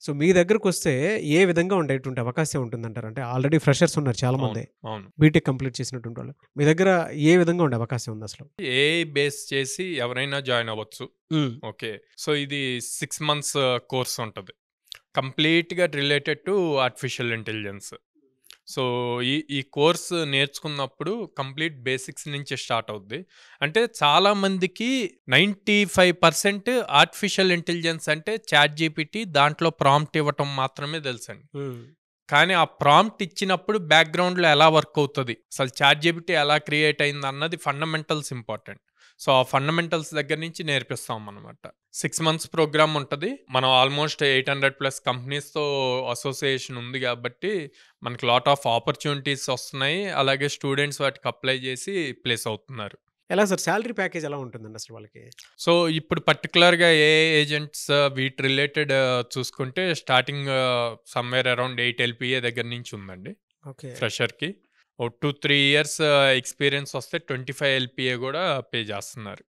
So, మీ దగ్గరకొస్తే ఏ విధంగా ఉండేటువంటి అవకాశం ఉంటుందంటారు? అంటే ఆల్రెడీ ఫ్రెషర్స్ ఉన్నారు అవును. చాలామందే. అవును. బీటెక్ కంప్లీట్ చేసినటువంటి వాళ్ళు. మీ దగ్గర ఏ విధంగా ఉండే అవకాశం ఉందసలు? ఏఐ బేస్ చేసి ఎవరైనా జాయిన్ అవ్వచ్చు. హ్మ్. ఓకే. సో, ఇది 6 మంత్స్ కోర్స్ ఉంటది. కంప్లీట్‌గా related to artificial intelligence. So, ఈ కోర్స్ నేర్చుకున్నప్పుడు కంప్లీట్ బేసిక్స్ నుంచి స్టార్ట్ అవుద్ది. అంటే చాలా మందికి 95% ఆర్టిఫిషియల్ ఇంటెలిజెన్స్ అంటే చాట్‌జీపీటీ దాంట్లో ప్రాంప్ట్ ఇవ్వటం మాత్రమే తెలుసండి. హ్మ్. కానీ ఆ ప్రాంప్ట్ ఇచ్చినప్పుడు బ్యాక్‌గ్రౌండ్‌లో ఎలా వర్క్ అవుతది? అసలు చాట్‌జీపీటీ ఎలా క్రియేట్ అయిందన్నది ఫండమెంటల్స్ ఇంపార్టెంట్. సో, ఆ ఫండమెంటల్స్ దగ్గర నుంచి నేర్పిస్తామనమాట. 6 మంత్స్ ప్రోగ్రామ్ ఉంటది. మనం ఆల్‌మోస్ట్ 800+ కంపెనీస్‌తో అసోసియేషన్ ఉంది గాబట్టి, మనకి లాట్ ఆఫ్ ఆపర్చునిటీస్ వస్తున్నాయి. అలాగే స్టూడెంట్స్ వాటికి అప్లై జేసి ప్లేస్ అవుతున్నారు. ఎలా సార్ సాలరీ ప్యాకేజ్ ఎలా ఉంటుందండి అసలు వాళ్ళకి? సో, ఇప్పుడు పర్టిక్యులర్‌గా ఏఐ ఏజెంట్స్ వీటి రిలేటెడ్ చూసుకుంటే స్టార్టింగ్ సమ్‌వేర్ అరౌండ్ 8 ఎల్‌పీఏ దగ్గర నుంచి ఉందండి. ఓకే. ఫ్రెషర్‌కి. ఓ 2, 3 ఇయర్స్ ఎక్స్‌పీరియన్స్ వస్తే 25 ఎల్‌పీఏ గూడా పే జేస్తున్నారు.